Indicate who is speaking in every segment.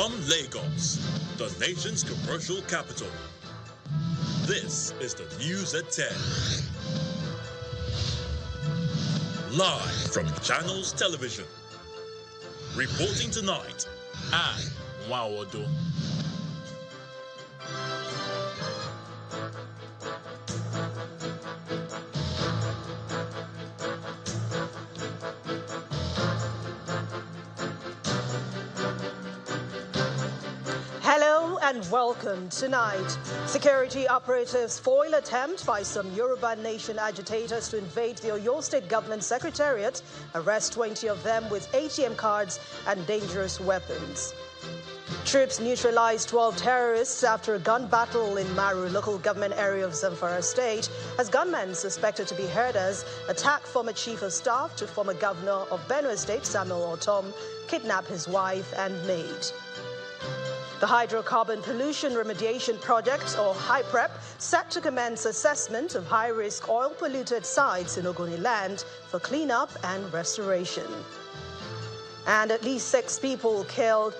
Speaker 1: From Lagos, the nation's commercial capital, this is the News at 10. Live from Channels Television. Reporting tonight, Anne Nwawodo.
Speaker 2: Hello and welcome. Tonight, security operatives foil attempt by some Yoruba Nation agitators to invade the Oyo State government secretariat, arrest 20 of them with ATM cards and dangerous weapons. Troops neutralized 12 terrorists after a gun battle in Maru, local government area of Zamfara State, as gunmen suspected to be herders attack former chief of staff to former governor of Benue State, Samuel Otom, kidnap his wife and maid. The Hydrocarbon Pollution Remediation Project, or HYPREP, set to commence assessment of high-risk oil-polluted sites in Ogoniland for cleanup and restoration. And at least 6 people killed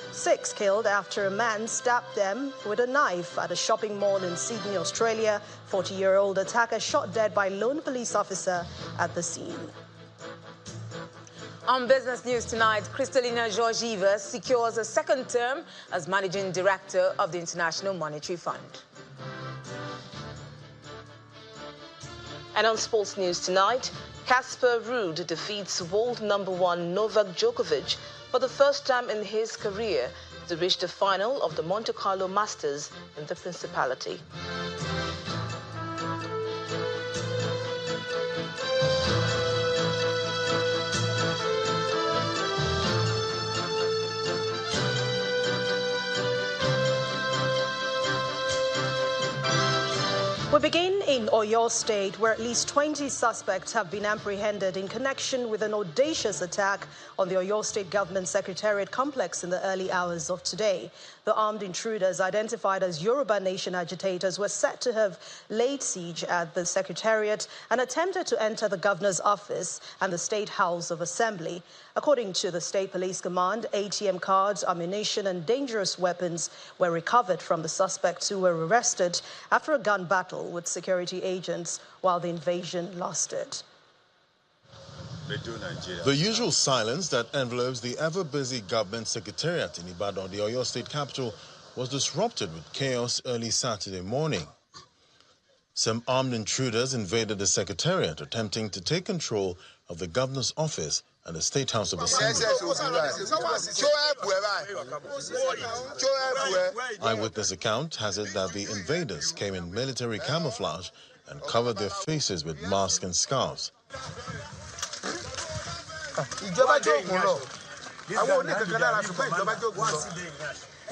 Speaker 2: after a man stabbed them with a knife at a shopping mall in Sydney, Australia. 40-year-old attacker shot dead by lone police officer at the scene.
Speaker 3: On Business News tonight, Kristalina Georgieva secures a second term as Managing Director of the International Monetary Fund.
Speaker 4: And on Sports News tonight, Casper Ruud defeats world number 1 Novak Djokovic for the first time in his career to reach the final of the Monte Carlo Masters in the Principality.
Speaker 2: We begin in Oyo State, where at least 20 suspects have been apprehended in connection with an audacious attack on the Oyo State Government Secretariat complex in the early hours of today. The armed intruders, identified as Yoruba Nation agitators, were said to have laid siege at the Secretariat and attempted to enter the governor's office and the State House of Assembly. According to the State Police Command, ATM cards, ammunition and dangerous weapons were recovered from the suspects, who were arrested after a gun battle with security agents while the invasion lasted.
Speaker 5: The usual silence that envelopes the ever-busy government secretariat in Ibadan, the Oyo State capital, was disrupted with chaos early Saturday morning. Some armed intruders invaded the secretariat, attempting to take control of the governor's office and the State House of Assembly. Eyewitness account has it that the invaders came in military camouflage and covered their faces with masks and scarves.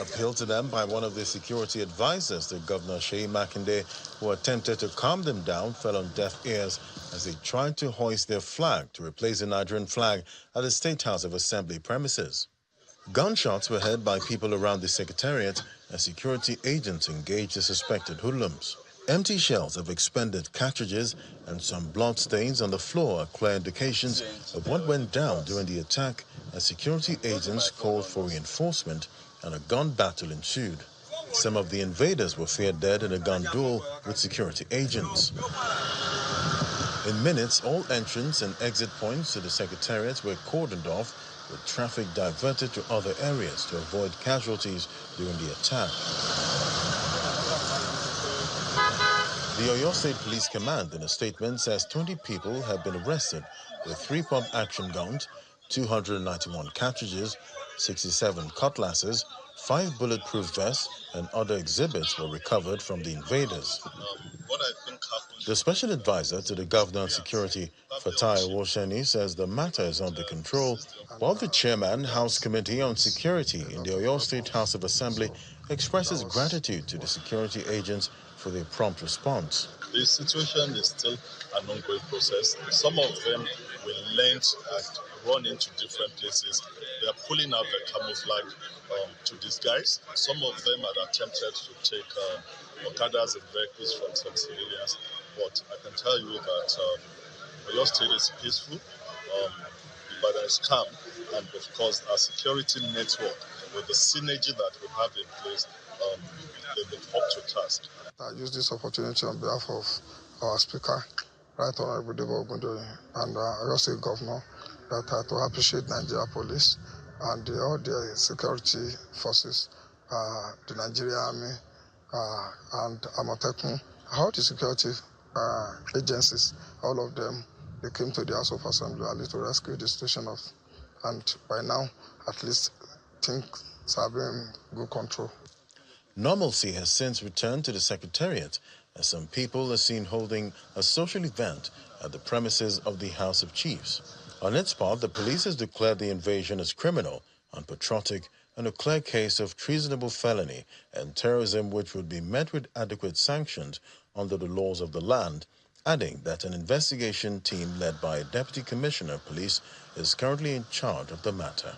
Speaker 5: Appealed to them by one of the security advisors to Governor Seyi Makinde, who attempted to calm them down, fell on deaf ears as they tried to hoist their flag to replace the Nigerian flag at the State House of Assembly premises. Gunshots were heard by people around the secretariat as security agents engaged the suspected hoodlums. Empty shells of expended cartridges and some blood stains on the floor are clear indications of what went down during the attack, as security agents called for reinforcement and a gun battle ensued. Some of the invaders were feared dead in a gun duel with security agents. In minutes, all entrance and exit points to the secretariat were cordoned off, with traffic diverted to other areas to avoid casualties during the attack. The Oyo State Police Command, in a statement, says 20 people have been arrested with 3 pump action guns, 291 cartridges, 67 cutlasses, 5 bulletproof vests, and other exhibits were recovered from the invaders. The special advisor to the governor on security, Fatai Wosheni, says the matter is under control, while the chairman, House Committee on Security in the Oyo State House of Assembly, expresses gratitude to the security agents for their prompt response.
Speaker 6: The situation is still an ongoing process. Some of them will learn and run into different places. They are pulling out the camouflage to disguise. Some of them had attempted to take Okadas and vehicles from some civilians. But I can tell you that Oyo State is peaceful, Ibadan is calm, and of course our security network with the synergy that we have in place, they've been up to task.
Speaker 7: I use this opportunity on behalf of our Speaker, Right Honorable Ogundoyin, and Oyo State Governor, to appreciate Nigeria Police and all the security forces, the Nigerian Army, and Amotekun, all the security agencies, all of them, they came to the House of Assembly to rescue the situation and by now, at least, things are in good control.
Speaker 5: Normalcy has since returned to the Secretariat, as some people are seen holding a social event at the premises of the House of Chiefs. On its part, the police has declared the invasion as criminal, unpatriotic, and a clear case of treasonable felony and terrorism which would be met with adequate sanctions under the laws of the land, adding that an investigation team led by a Deputy Commissioner of Police is currently in charge of the matter.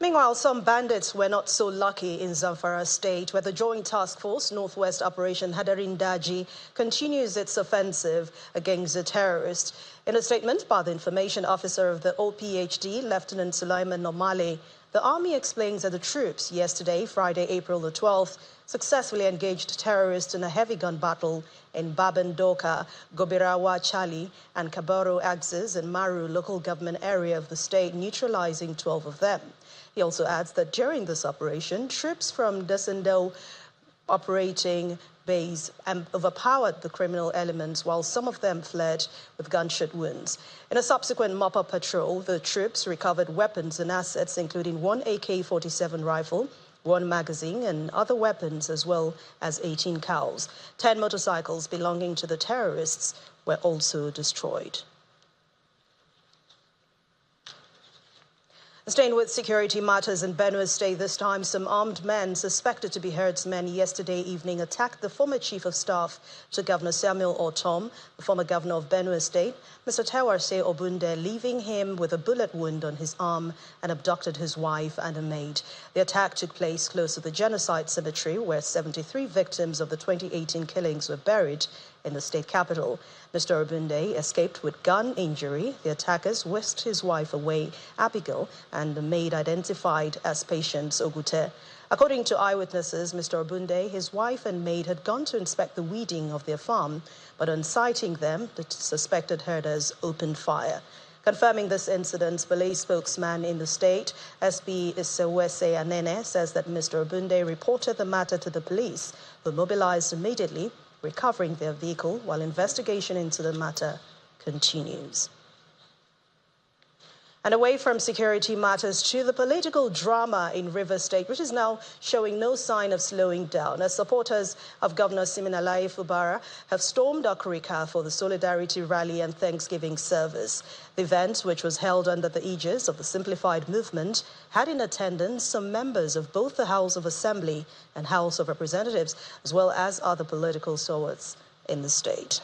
Speaker 2: Meanwhile, some bandits were not so lucky in Zamfara State, where the Joint Task Force Northwest Operation Hadarindaji continues its offensive against the terrorists. In a statement by the information officer of the OPHD, Lieutenant Sulaiman Nomale, the Army explains that the troops yesterday, Friday, April the 12th, successfully engaged terrorists in a heavy gun battle in Babandoka, Gobirawa Chali, and Kabaro Axis and Maru local government area of the state, neutralizing 12 of them. He also adds that during this operation, troops from Desendo operating base overpowered the criminal elements, while some of them fled with gunshot wounds. In a subsequent mop-up patrol, the troops recovered weapons and assets, including one AK-47 rifle, one magazine, and other weapons, as well as 18 cows. 10 motorcycles belonging to the terrorists were also destroyed. Staying with security matters in Benue State, this time some armed men suspected to be herdsmen yesterday evening attacked the former chief of staff to Governor Samuel Ortom, the former governor of Benue State, Mr. Tewase Obunde, leaving him with a bullet wound on his arm, and abducted his wife and a maid. The attack took place close to the genocide cemetery, where 73 victims of the 2018 killings were buried in the state capital. Mr. Obunde escaped with gun injury. The attackers whisked his wife away, Abigail, and the maid identified as Patience Ogute. According to eyewitnesses, Mr. Obunde, his wife and maid had gone to inspect the weeding of their farm, but on sighting them, the suspected herders opened fire. Confirming this incident, police spokesman in the state, SB Isewese Anene, says that Mr. Obunde reported the matter to the police, who mobilized immediately, recovering their vehicle, while investigation into the matter continues. And away from security matters to the political drama in Rivers State, which is now showing no sign of slowing down, as supporters of Governor Siminalayi Fubara have stormed Okrika for the Solidarity Rally and Thanksgiving service. The event, which was held under the aegis of the Simplified Movement, had in attendance some members of both the House of Assembly and House of Representatives, as well as other political stalwarts in the state.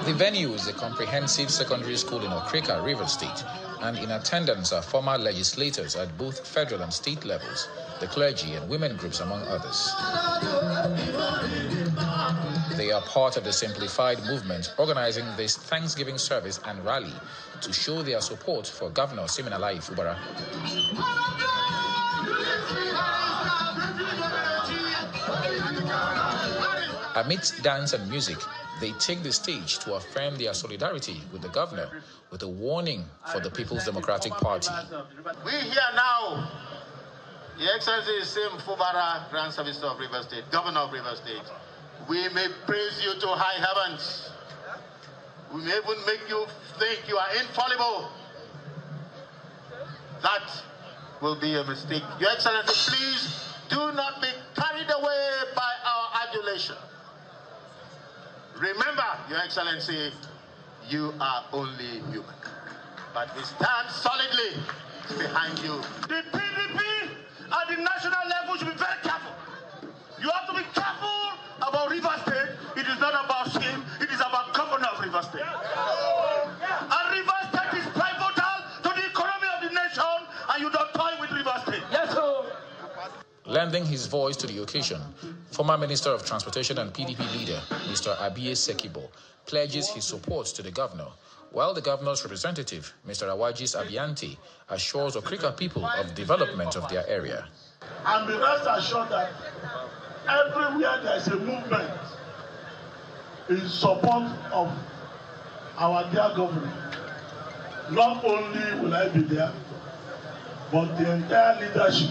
Speaker 8: The venue is a comprehensive secondary school in Okrika, Rivers State, and in attendance are former legislators at both federal and state levels, the clergy and women groups, among others. They are part of the Simplified Movement, organizing this Thanksgiving service and rally to show their support for Governor Siminalayi Fubara. Amidst dance and music, they take the stage to affirm their solidarity with the governor, with a warning for the People's Democratic Party.
Speaker 9: We here now, Your Excellency Sim Fubara, Grand Service of Rivers State, Governor of Rivers State. We may praise you to high heavens. We may even make you think you are infallible. That will be a mistake. Your Excellency, please do not be carried away by our adulation. Remember, Your Excellency, you are only human. But we stand solidly behind you. The PDP at the national level should be very careful. You have to be careful about Rivers State. It is not about him, it is about Governor of Rivers State. And Rivers State is pivotal to the economy of the nation, and you don't toy with Rivers State. Yes, sir.
Speaker 8: Lending his voice to the occasion, former Minister of Transportation and PDP leader, Mr. Abiye Sekibo, pledges his support to the governor, while the governor's representative, Mr. Awajis Abianti, assures Okrika people of development of their area.
Speaker 10: And be rest assured that everywhere there is a movement in support of our dear government, not only will I be there, but the entire leadership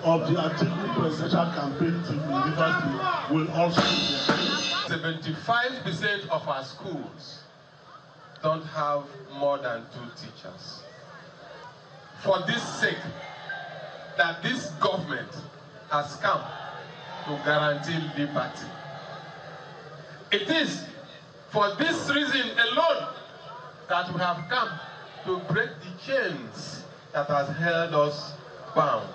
Speaker 10: of the Atiku presidential campaign team in Rivers State will also be there.
Speaker 11: 75% of our schools don't have more than 2 teachers. For this sake, that this government has come to guarantee liberty. It is for this reason alone that we have come to break the chains that has held us bound.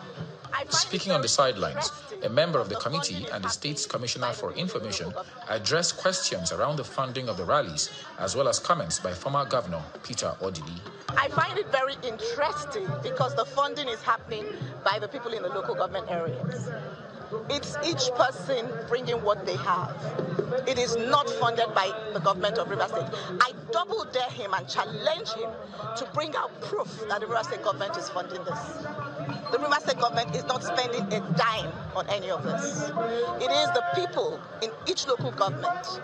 Speaker 8: Speaking on the sidelines, a member of the committee and the state's commissioner for information addressed questions around the funding of the rallies, as well as comments by former governor Peter Odili.
Speaker 12: I find it very interesting because the funding is happening by the people in the local government areas. It's each person bringing what they have. It is not funded by the government of Rivers State. I double dare him and challenge him to bring out proof that the Rivers State government is funding this. The Rivers State government is not spending a dime on any of this. It is the people in each local government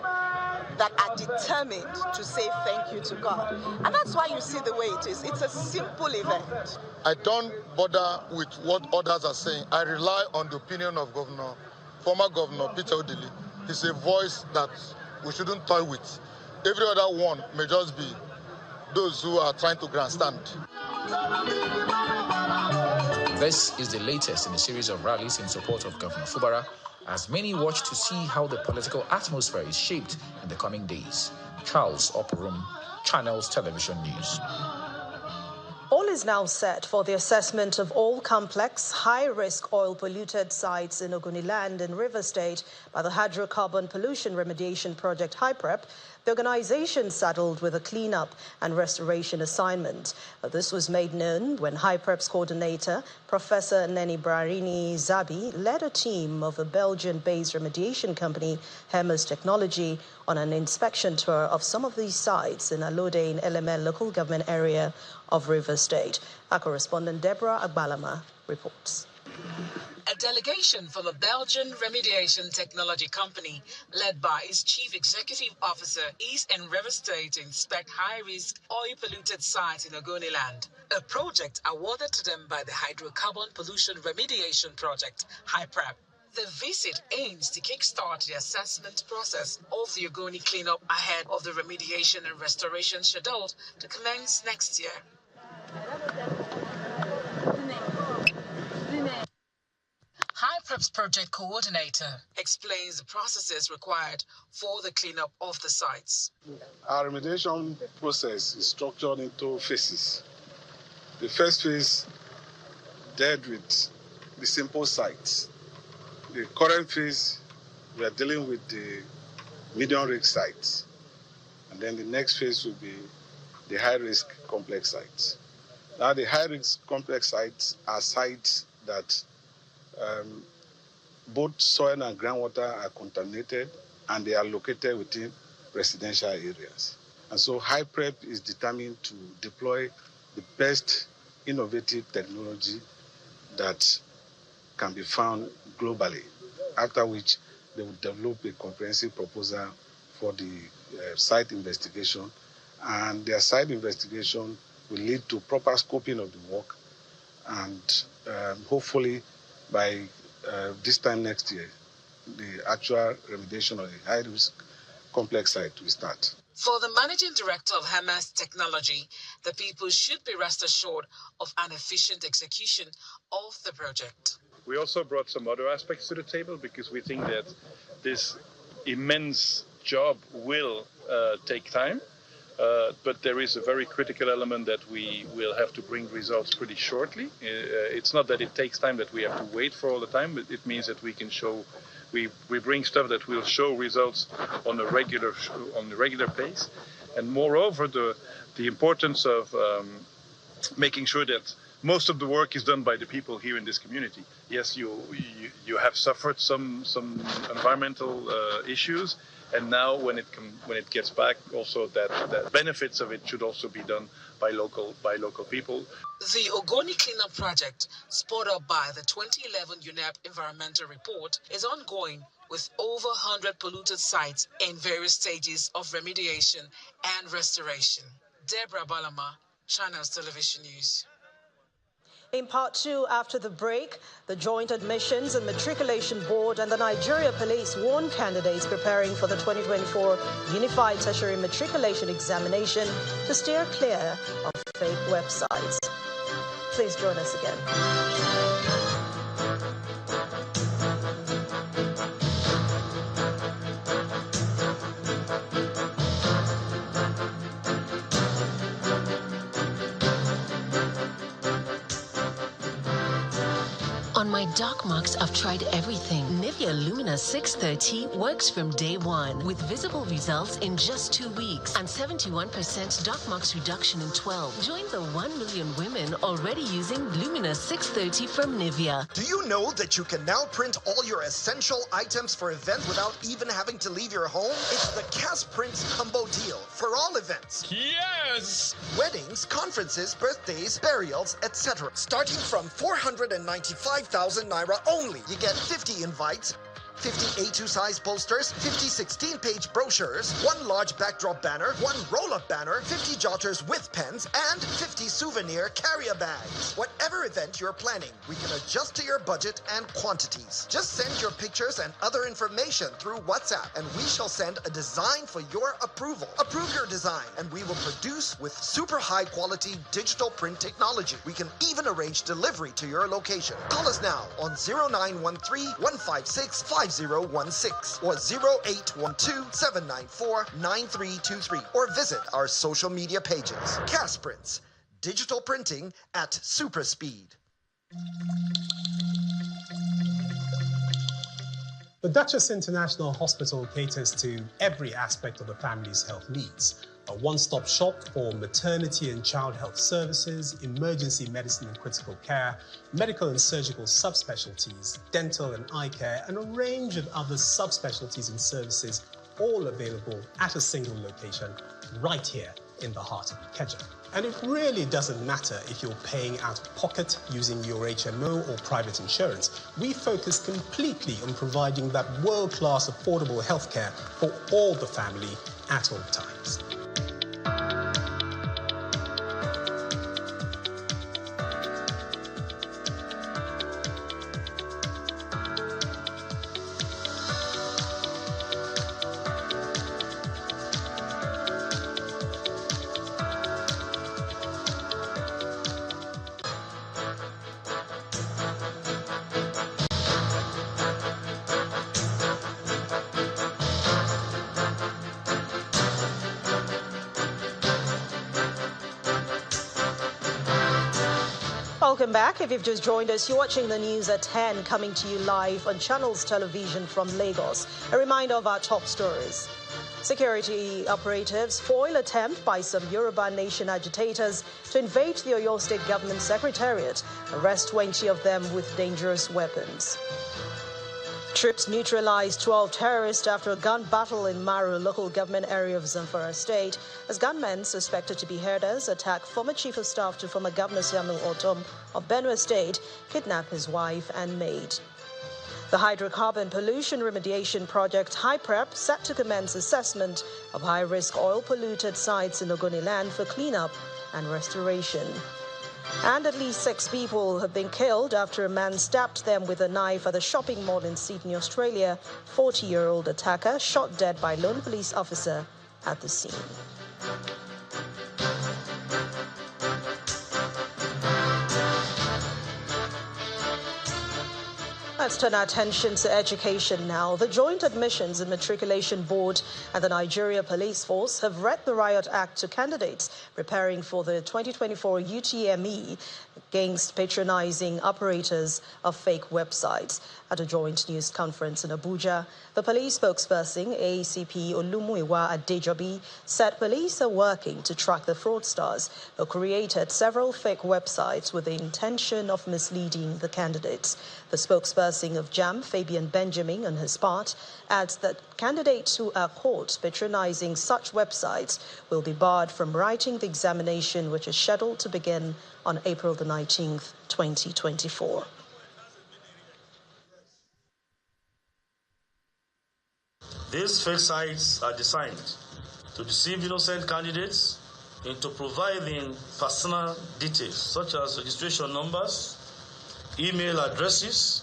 Speaker 12: that are determined to say thank you to God. And that's why you see the way it is. It's a simple event.
Speaker 7: I don't bother with what others are saying. I rely on the opinion of former Governor Peter Odili. He's a voice that we shouldn't toy with. Every other one may just be those who are trying to grandstand.
Speaker 8: This is the latest in a series of rallies in support of Governor Fubara, as many watch to see how the political atmosphere is shaped in the coming days. Charles Oporum, Channels Television News.
Speaker 2: All is now set for the assessment of all complex, high-risk oil-polluted sites in Ogoniland in Rivers State by the Hydrocarbon Pollution Remediation Project HYPREP, the organization saddled with a cleanup and restoration assignment. This was made known when HYPREP's coordinator, Professor Neni Brarini Zabi, led a team of a Belgian-based remediation company, Hermes Technology, on an inspection tour of some of these sites in Alode in LML local government area of Rivers State. Our correspondent Deborah Agbalama reports.
Speaker 13: A delegation from a Belgian remediation technology company led by its chief executive officer is in Rivers State to inspect high-risk oil-polluted sites in Ogoniland, a project awarded to them by the Hydrocarbon Pollution Remediation Project, HYPREP. The visit aims to kickstart the assessment process of the Ogoni cleanup ahead of the remediation and restoration scheduled to commence next year. HYPREP's project coordinator explains the processes required for the cleanup of the sites.
Speaker 10: Our remediation process is structured into phases. The first phase dealt with the simple sites. The current phase, we are dealing with the medium-risk sites. And then the next phase will be the high-risk complex sites. Now, the high-risk complex sites are sites that both soil and groundwater are contaminated, and they are located within residential areas. And so HYPREP is determined to deploy the best innovative technology that can be found globally, after which they will develop a comprehensive proposal for the site investigation, and their site investigation will lead to proper scoping of the work, and hopefully by this time next year, the actual remediation of the high-risk complex site will start.
Speaker 13: For the managing director of Hermes Technology, the people should be rest assured of an efficient execution of the project.
Speaker 14: We also brought some other aspects to the table because we think that this immense job will take time. But there is a very critical element that we will have to bring results pretty shortly. It's not that it takes time that we have to wait for all the time, but it means that we can show, we bring stuff that will show results on a regular pace. And moreover, the importance of making sure that most of the work is done by the people here in this community. Yes, you have suffered some environmental issues, and now when it gets back, also that benefits of it should also be done by local people.
Speaker 13: The Ogoni Cleanup Project, spurred up by the 2011 UNEP Environmental Report, is ongoing with over 100 polluted sites in various stages of remediation and restoration. Deborah Balama, Channels Television News.
Speaker 2: In part two, after the break, the Joint Admissions and Matriculation Board and the Nigeria Police warn candidates preparing for the 2024 Unified Tertiary Matriculation Examination to steer clear of fake websites. Please join us again.
Speaker 15: On my dark marks, I've tried everything. Nivea Lumina 630 works from day one with visible results in just 2 weeks and 71% dark marks reduction in 12. Join the 1 million women already using Lumina 630 from Nivea.
Speaker 16: Do you know that you can now print all your essential items for events without even having to leave your home? It's the Cast Prints Combo Deal for all events. Yes! Weddings, conferences, birthdays, burials, etc. Starting from 495,000 Naira only. You get 50 invites, 50 A2 size posters, 50 16-page brochures, 1 large backdrop banner, 1 roll-up banner, 50 jotters with pens, and 50 souvenir carrier bags. Whatever event you're planning, we can adjust to your budget and quantities. Just send your pictures and other information through WhatsApp, and we shall send a design for your approval. Approve your design, and we will produce with super high-quality digital print technology. We can even arrange delivery to your location. Call us now on 0913-156-5016 or 0812-794-9323 or visit our social media pages. Cast Prints, digital printing at super speed.
Speaker 17: The Duchess International Hospital caters to every aspect of the family's health needs. A one-stop shop for maternity and child health services, emergency medicine and critical care, medical and surgical subspecialties, dental and eye care, and a range of other subspecialties and services, all available at a single location right here in the heart of Ikeja. And it really doesn't matter if you're paying out of pocket using your HMO or private insurance. We focus completely on providing that world-class affordable healthcare for all the family at all times.
Speaker 2: Welcome back. If you've just joined us, you're watching the news at 10, coming to you live on Channels Television from Lagos. A reminder of our top stories. Security operatives foil attempt by some Yoruba Nation agitators to invade the Oyo State government secretariat, arrest 20 of them with dangerous weapons. Troops neutralized 12 terrorists after a gun battle in Maru, local government area of Zamfara State, as gunmen suspected to be herders attack former Chief of Staff to former Governor Samuel Ortom of Benue State, kidnap his wife and maid. The hydrocarbon pollution remediation project HyPrep set to commence assessment of high-risk oil-polluted sites in Ogoniland for cleanup and restoration. And at least 6 people have been killed after a man stabbed them with a knife at a shopping mall in Sydney, Australia. 40-year-old attacker shot dead by lone police officer at the scene. Let's turn our attention to education now. The Joint Admissions and Matriculation Board and the Nigeria Police Force have read the Riot Act to candidates preparing for the 2024 UTME against patronizing operators of fake websites. At a joint news conference in Abuja, the police spokesperson, ACP Olumuyiwa Adejobi, said police are working to track the fraudsters who created several fake websites with the intention of misleading the candidates. The spokesperson of JAMB, Fabian Benjamin, on his part, adds that candidates who are caught patronizing such websites will be barred from writing the examination, which is scheduled to begin on April the 19th, 2024.
Speaker 18: These fake sites are designed to deceive innocent candidates into providing personal details such as registration numbers, email addresses,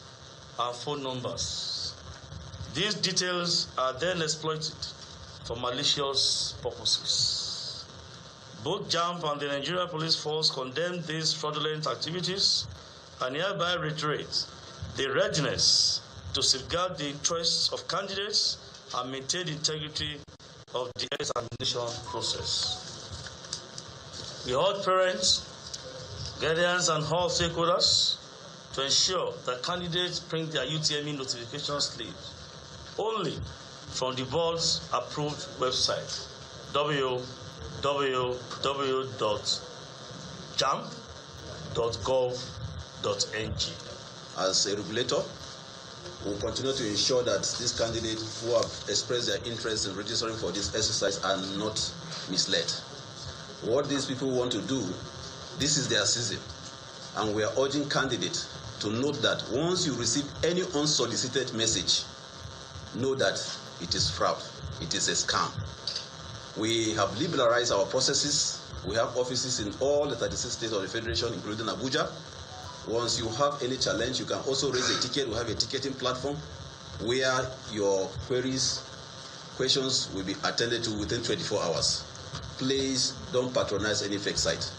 Speaker 18: and phone numbers. These details are then exploited for malicious purposes. Both JAMB and the Nigeria Police Force condemn these fraudulent activities and hereby reiterate the readiness to safeguard the interests of candidates and maintain the integrity of the examination process. We urge parents, guardians, and all stakeholders to ensure that candidates print their UTME notification slips only from the board's approved website, www.jamb.gov.ng.
Speaker 19: As a regulator, we will continue to ensure that these candidates who have expressed their interest in registering for this exercise are not misled. What these people want to do, this is their season, and we are urging candidates to note that once you receive any unsolicited message, know that it is fraud, it is a scam. We have liberalized our processes. We have offices in all the 36 states of the Federation, including Abuja. Once you have any challenge, you can also raise a ticket. We have a ticketing platform where your questions will be attended to within 24 hours. Please don't patronize any fake site.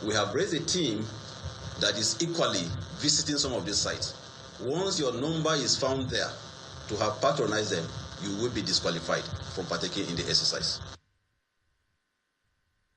Speaker 19: We have raised a team that is equally visiting some of these sites. Once your number is found there to have patronized them, you will be disqualified from partaking in the exercise.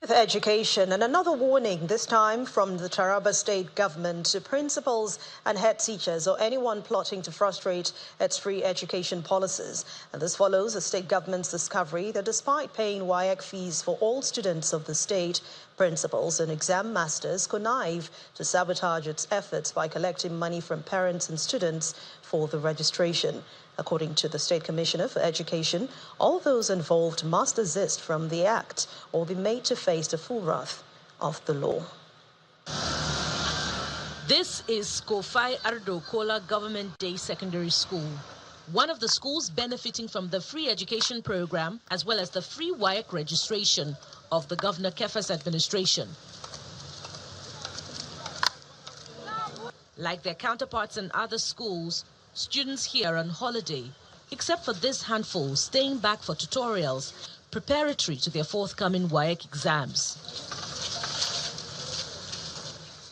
Speaker 2: With education, and another warning, this time from the Taraba state government to principals and head teachers or anyone plotting to frustrate its free education policies. And this follows the state government's discovery that despite paying WAEC fees for all students of the state, principals and exam masters connive to sabotage its efforts by collecting money from parents and students for the registration. According to the State Commissioner for Education, all those involved must desist from the act or be made to face the full wrath of the law.
Speaker 20: This is Kofai Ardokola Government Day Secondary School, one of the schools benefiting from the free education program as well as the free WAEC registration of the Governor Kefa's administration. Like their counterparts in other schools, students here are on holiday, except for this handful staying back for tutorials preparatory to their forthcoming WAEC exams.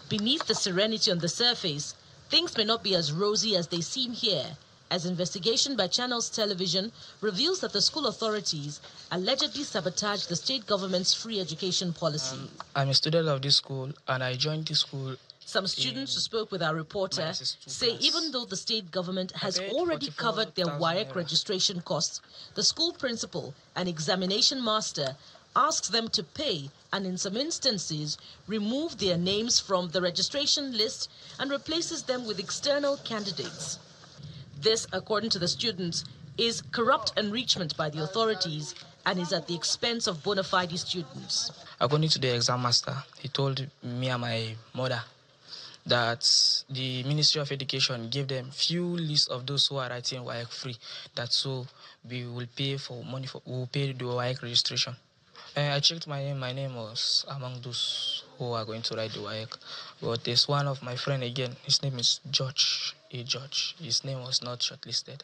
Speaker 20: Beneath the serenity on the surface, things may not be as rosy as they seem here, as investigation by Channels Television reveals that the school authorities allegedly sabotaged the state government's free education policy.
Speaker 21: I'm a student of this school, and I joined this school.
Speaker 20: Some students who spoke with our reporter say even though the state government has already covered their WAEC registration costs, the school principal and examination master asks them to pay and in some instances remove their names from the registration list and replaces them with external candidates. This, according to the students, is corrupt enrichment by the authorities and is at the expense of bona fide students.
Speaker 21: According to the exam master, he told me and my mother that the Ministry of Education gave them few lists of those who are writing WAEC free. That so we will pay for money we will pay the WAEC registration. I checked my name. My name was among those who are going to write the WAEC. But there's one of my friend again. His name is George. His name was not shortlisted.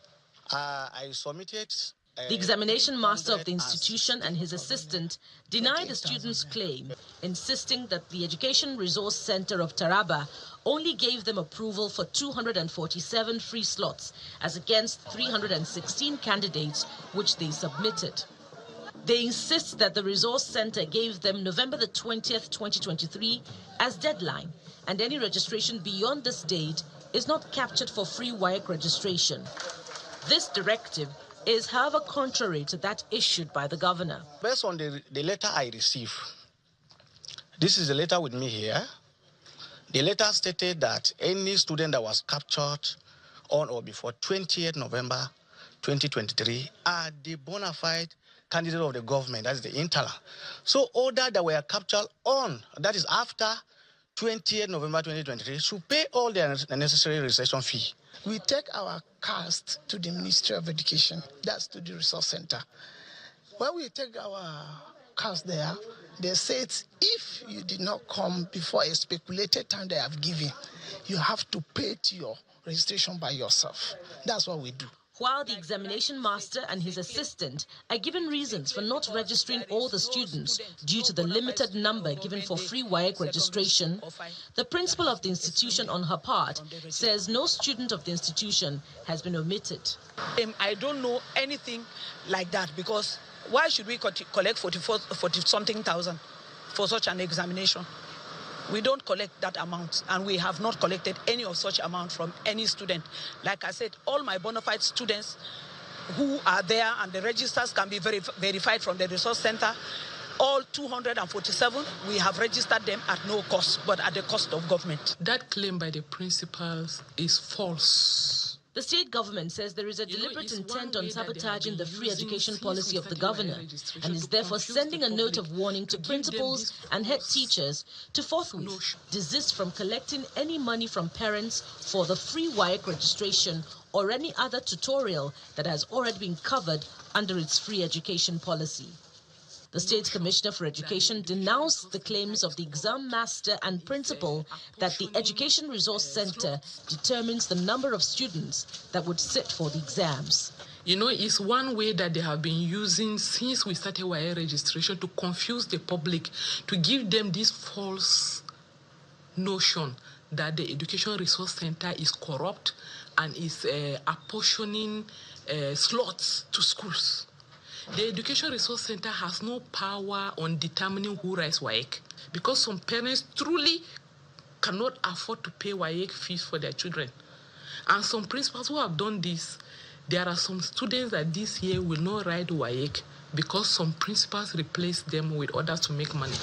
Speaker 9: I submitted
Speaker 20: The examination master of the institution and his assistant denied the students' claim, insisting that the Education Resource Center of Taraba only gave them approval for 247 free slots, as against 316 candidates which they submitted. They insist that the resource center gave them November the 20th, 2023 as deadline, and any registration beyond this date is not captured for free WAEC registration. This directive is, however, contrary to that issued by the governor.
Speaker 1: Based on the letter I received, this is the letter with me here. The letter stated that any student that was captured on or before 20th November 2023 are the bona fide candidate of the government, that is the interla. So all that were captured on, that is after 20th November 2023, should pay all the necessary registration fee.
Speaker 22: We take our cast to the Ministry of Education, that's to the resource center. When we take our cast there, they said if you did not come before a speculated time they have given, you have to pay to your registration by yourself. That's what we do.
Speaker 20: While the examination master and his assistant are given reasons for not registering all the students due to the limited number given for free WAEC registration, the principal of the institution on her part says no student of the institution has been omitted.
Speaker 23: I don't know anything like that, because why should we collect 40-something thousand for such an examination? We don't collect that amount, and we have not collected any of such amount from any student. Like I said, all my bona fide students who are there, and the registers can be verified from the resource center, all 247, we have registered them at no cost, but at the cost of government.
Speaker 24: That claim by the principals is false.
Speaker 20: The state government says there is a deliberate intent on sabotaging the free education policy of the governor, and is therefore sending a note of warning to principals and head teachers to forthwith desist from collecting any money from parents for the free WAEC registration or any other tutorial that has already been covered under its free education policy. The State Commissioner for Education denounced the claims of the exam master and principal that the Education Resource Center determines the number of students that would sit for the exams.
Speaker 24: You know, it's one way that they have been using since we started WAEC registration to confuse the public, to give them this false notion that the Education Resource Center is corrupt and is apportioning slots to schools. The Education Resource Center has no power on determining who writes WAEC, because some parents truly cannot afford to pay WAEC fees for their children. And some principals who have done this, there are some students that this year will not write WAEC because some principals replace them with others to make money.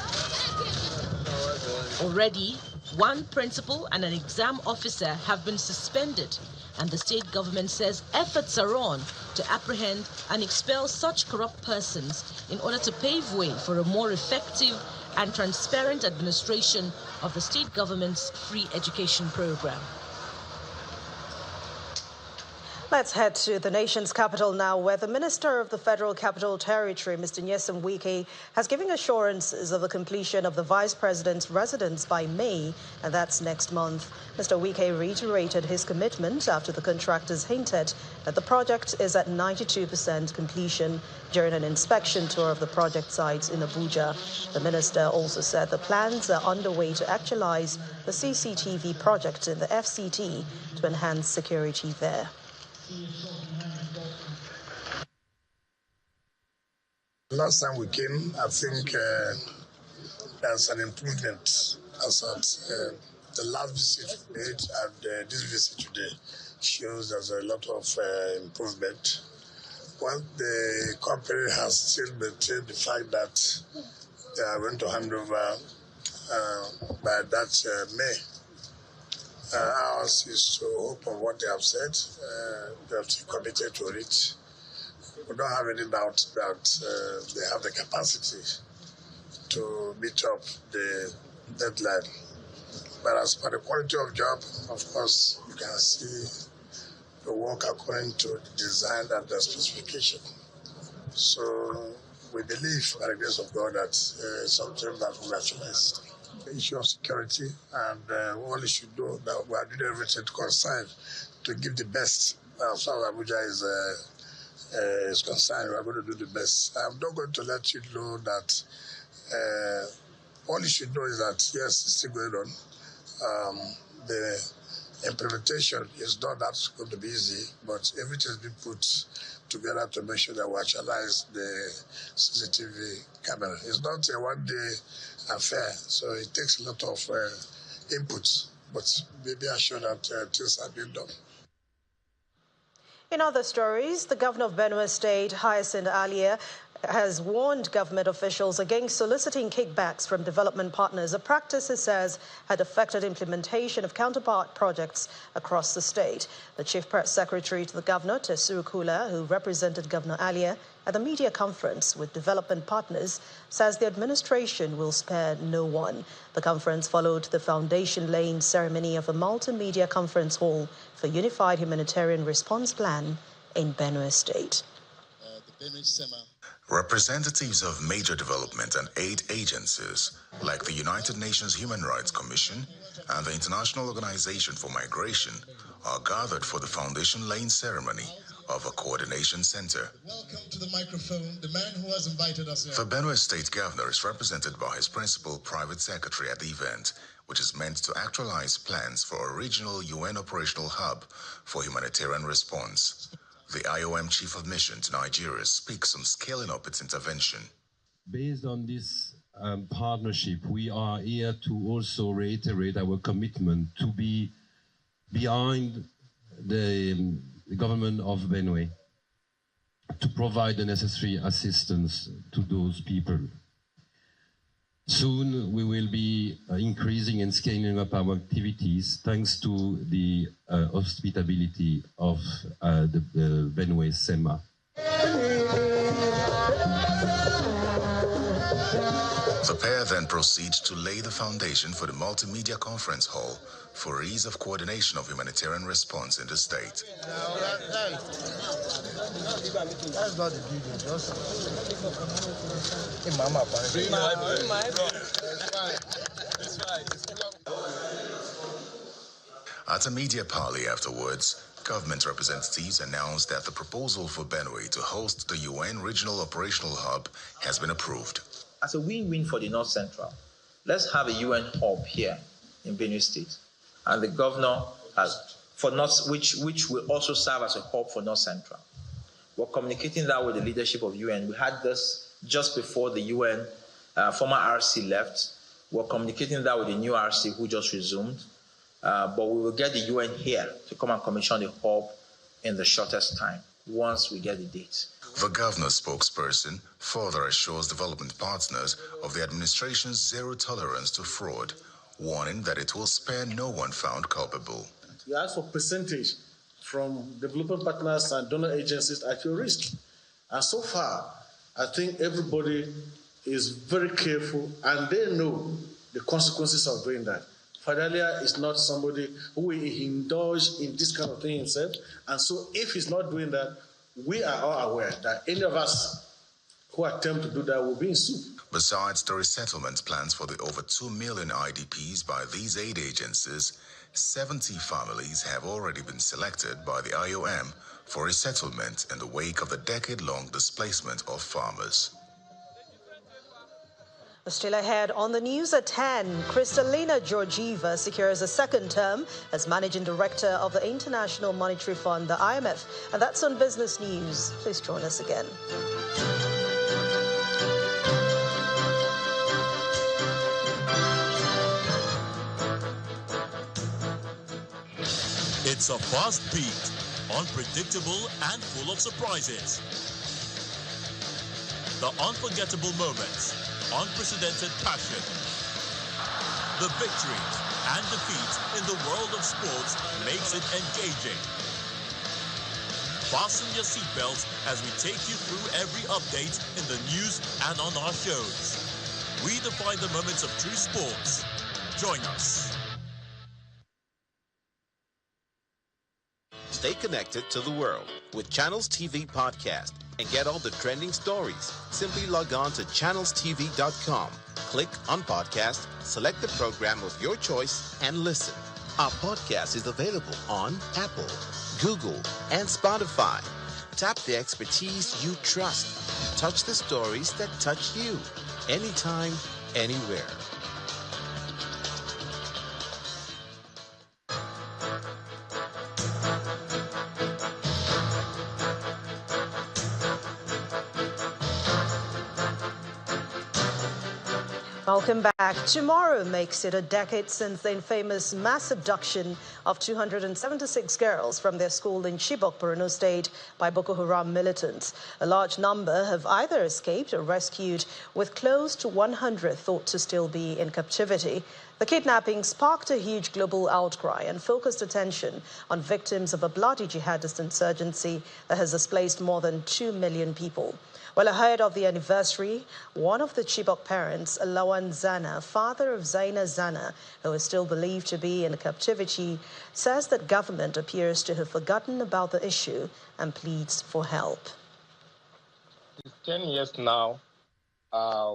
Speaker 20: Already, one principal and an exam officer have been suspended, and the state government says efforts are on to apprehend and expel such corrupt persons in order to pave way for a more effective and transparent administration of the state government's free education program.
Speaker 2: Let's head to the nation's capital now, where the Minister of the Federal Capital Territory, Mr. Nyesom Wike, has given assurances of the completion of the Vice President's residence by May, and that's next month. Mr. Wike reiterated his commitment after the contractors hinted that the project is at 92% completion during an inspection tour of the project sites in Abuja. The minister also said the plans are underway to actualize the CCTV project in the FCT to enhance security there.
Speaker 7: Last time we came, I think there's an improvement as at the last visit we made, and this visit today shows there's a lot of improvement. Well, the company has still maintained the fact that they are going to hand over by that May. Ours is to hope on what they have said. They have committed to it. We don't have any doubt that they have the capacity to meet up the deadline. But as for the quality of job, of course, you can see the work according to the design and the specification. So we believe, by the grace of God, that something that will actualize the issue of security, and all you should know that we are doing everything to concern to give the best as far as Abuja is
Speaker 3: is concerned, we are going to do the best. I'm not going to let you know that all you should know is that, yes, it's still going on. The implementation is not that going to be easy, but everything has been put together to make sure that we actualize the CCTV camera. It's not a one-day affair, so it takes a lot of inputs, but be assured that things have been done.
Speaker 2: In other stories, the governor of Benue State, Hyacinth Alia, has warned government officials against soliciting kickbacks from development partners, a practice he says had affected implementation of counterpart projects across the state. The chief press secretary to the governor, Tesu Kula, who represented Governor Alia at the media conference with development partners, says the administration will spare no one. The conference followed the foundation-laying ceremony of a multimedia conference hall for Unified Humanitarian Response Plan in Benue State.
Speaker 4: Representatives of major development and aid agencies like the United Nations Human Rights Commission and the International Organization for Migration are gathered for the foundation-laying ceremony of a coordination center.
Speaker 5: Welcome to the microphone, the man who has invited us here.
Speaker 4: The Benue State Governor is represented by his principal private secretary at the event, which is meant to actualize plans for a regional UN operational hub for humanitarian response. The IOM Chief of Mission to Nigeria speaks on scaling up its intervention.
Speaker 6: Based on this partnership, we are here to also reiterate our commitment to be behind the government of Benue to provide the necessary assistance to those people. Soon we will be increasing and scaling up our activities thanks to the hospitality of the Benue SEMA.
Speaker 4: The pair then proceeds to lay the foundation for the multimedia conference hall for ease of coordination of humanitarian response in the state.
Speaker 5: That's not the building, just...
Speaker 4: At a media parley afterwards, government representatives announced that the proposal for Benue to host the UN Regional Operational Hub has been approved.
Speaker 25: As a win-win for the North Central, let's have a UN hub here in Benue State. And the governor has, which will also serve as a hub for North Central. We're communicating that with the leadership of UN. We had this just before the UN former RC left. We're communicating that with the new RC who just resumed. But we will get the UN here to come and commission the hub in the shortest time, once we get the date.
Speaker 4: The governor's spokesperson further assures development partners of the administration's zero tolerance to fraud, warning that it will spare no one found culpable.
Speaker 5: You ask for percentage from development partners and donor agencies at your risk. And so far, I think everybody is very careful and they know the consequences of doing that. Fidelia is not somebody who will indulge in this kind of thing himself. And so if he's not doing that, we are all aware that any of us who attempt to do that will be in soup.
Speaker 4: Besides the resettlement plans for the over 2 million IDPs by these aid agencies, 70 families have already been selected by the IOM for resettlement in the wake of the decade-long displacement of farmers.
Speaker 2: Still ahead on the news at 10, Kristalina Georgieva secures a second term as Managing Director of the International Monetary Fund, the IMF. And that's on Business News. Please join us again.
Speaker 26: It's a fast beat, unpredictable and full of surprises. The unforgettable moments, unprecedented passion. The victories and defeats in the world of sports makes it engaging. Fasten your seatbelts as we take you through every update in the news and on our shows. We define the moments of true sports. Join us.
Speaker 27: Stay connected to the world with Channels TV Podcast and get all the trending stories. Simply log on to channelstv.com. Click on podcast, select the program of your choice, and listen. Our podcast is available on Apple, Google, and Spotify. Tap the expertise you trust. Touch the stories that touch you. Anytime, anywhere.
Speaker 2: Welcome back. Tomorrow makes it a decade since the infamous mass abduction of 276 girls from their school in Chibok, Benue State, by Boko Haram militants. A large number have either escaped or rescued, with close to 100 thought to still be in captivity. The kidnapping sparked a huge global outcry and focused attention on victims of a bloody jihadist insurgency that has displaced more than 2 million people. Well, ahead of the anniversary, one of the Chibok parents, Lawan Zana, father of Zaina Zana, who is still believed to be in captivity, says that government appears to have forgotten about the issue and pleads for help.
Speaker 8: It's 10 years now.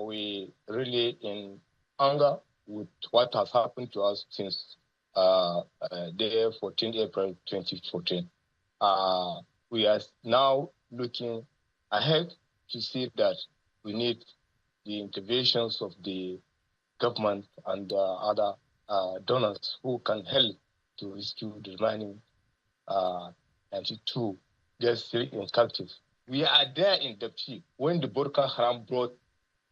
Speaker 8: We really in anger with what has happened to us since day 14 April 2014. We are now looking ahead to see that we need the interventions of the government and other donors who can help to rescue the remaining 92 girls still in captivity. We are there in Dapchi when the Boko Haram brought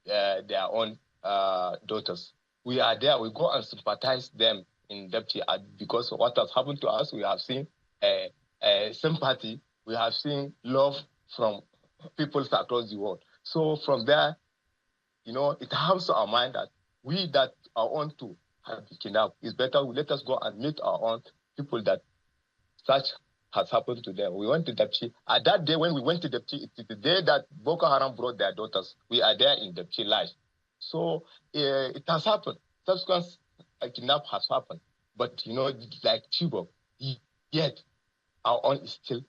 Speaker 8: their own daughters. We are there. We go and sympathize them in Dapchi because of what has happened to us. We have seen sympathy. We have seen love from people across the world. So from there, it harms our mind that we that are on to have been kidnapped. It's better let us go and meet our own people that such has happened to them. We went to Dapchi. At that day when we went to Dapchi, it's the day that Boko Haram brought their daughters. We are there in Dapchi live. So it has happened. Subsequent kidnap has happened. But, like Chibok, yet our own is still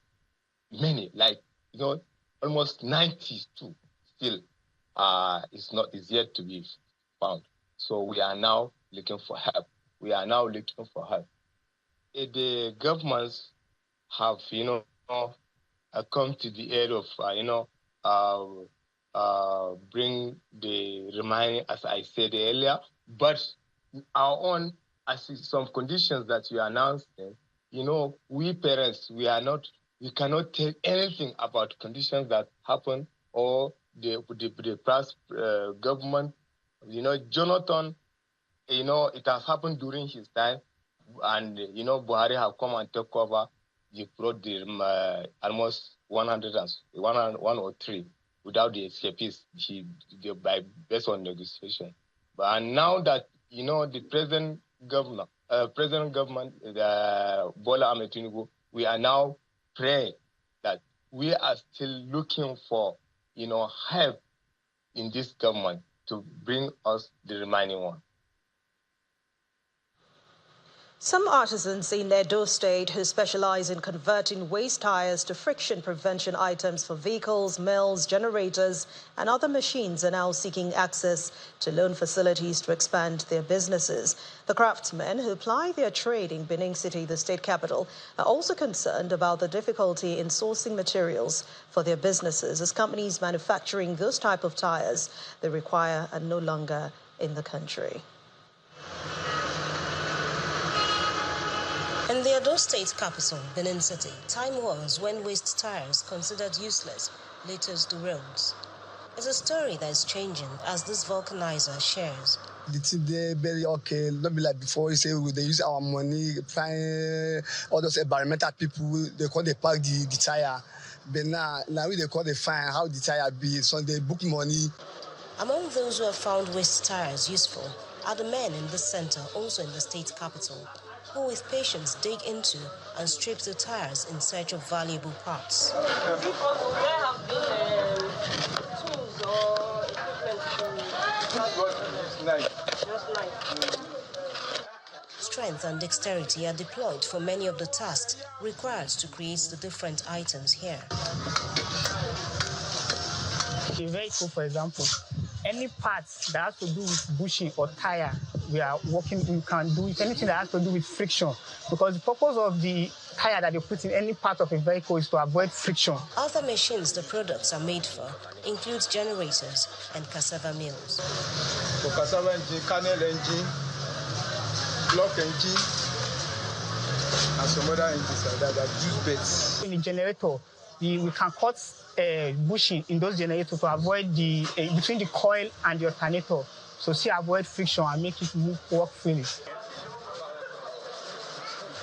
Speaker 8: many. Like, almost 92 still is yet to be found. So we are now looking for help. The governments have, come to the aid of, bring the remaining, as I said earlier, but our own, as some conditions that you announced, we parents, we cannot tell anything about conditions that happen or the past government. Jonathan, it has happened during his time, and, Buhari have come and take over. He brought the almost 103 without the escapees, based on negotiation. And now that, the present government, Bola Ahmed Tinubu, we are now praying that we are still looking for, help in this government to bring us the remaining one.
Speaker 2: Some artisans in Oyo State who specialize in converting waste tires to friction prevention items for vehicles, mills, generators, and other machines are now seeking access to loan facilities to expand their businesses. The craftsmen who ply their trade in Benue City, the state capital, are also concerned about the difficulty in sourcing materials for their businesses, as companies manufacturing those type of tires they require are no longer in the country. In the Oyo State capital, Benue City, time was when waste tires considered useless littered the roads. It's a story that is changing, as this vulcanizer shares.
Speaker 10: The team there very okay, not be like before. You say they use our money, find all those environmental people. They call they pack the tire, but now they call they find how the tire be. So they book money.
Speaker 2: Among those who have found waste tires useful are the men in this center, also in the state capital, who with patience dig into and strip the tires in search of valuable parts. Strength and dexterity are deployed for many of the tasks required to create the different items here.
Speaker 11: A vehicle, for example, any parts that has to do with bushing or tire we are working, we can do it, anything that has to do with friction, because the purpose of the tyre that you put in any part of a vehicle is to avoid friction.
Speaker 12: Other machines the products are made for include generators and cassava mills.
Speaker 13: For cassava engine, kernel engine, block engine, and some other engines like that use beds.
Speaker 11: In the generator, we can cut bushing in those generators to avoid the between the coil and the alternator, so avoid friction and make it work freely.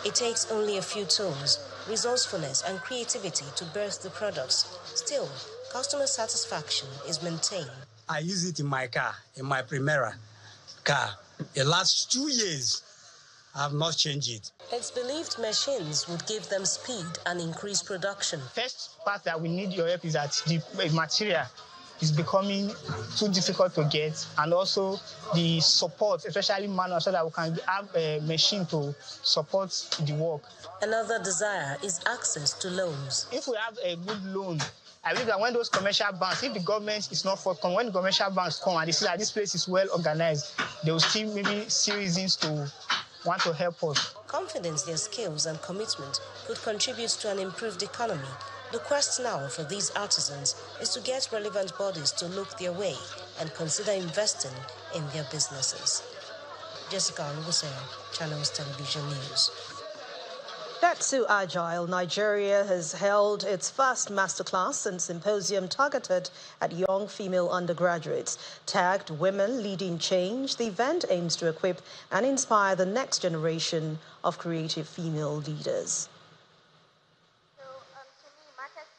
Speaker 12: It takes only a few tools, resourcefulness and creativity to birth the products. Still, customer satisfaction is maintained.
Speaker 14: I use it in my car, in my Primera car. The last 2 years, I have not changed it.
Speaker 12: It's believed machines would give them speed and increase production.
Speaker 11: First part that we need your help is that the material is becoming too difficult to get, and also the support, especially manual, so that we can have a machine to support the work.
Speaker 12: Another desire is access to loans.
Speaker 11: If we have a good loan, I believe that when those commercial banks, if the government is not forthcoming, when the commercial banks come and they see that this place is well organized, they will still maybe see reasons to want to help us.
Speaker 12: Confidence their skills and commitment could contribute to an improved economy. The quest now for these artisans is to get relevant bodies to look their way and consider investing in their businesses. Jessica Oluwuseye, Channels Television News.
Speaker 2: Dentsu Agyle, Nigeria, has held its first masterclass and symposium targeted at young female undergraduates. Tagged Women Leading Change, the event aims to equip and inspire the next generation of creative female leaders.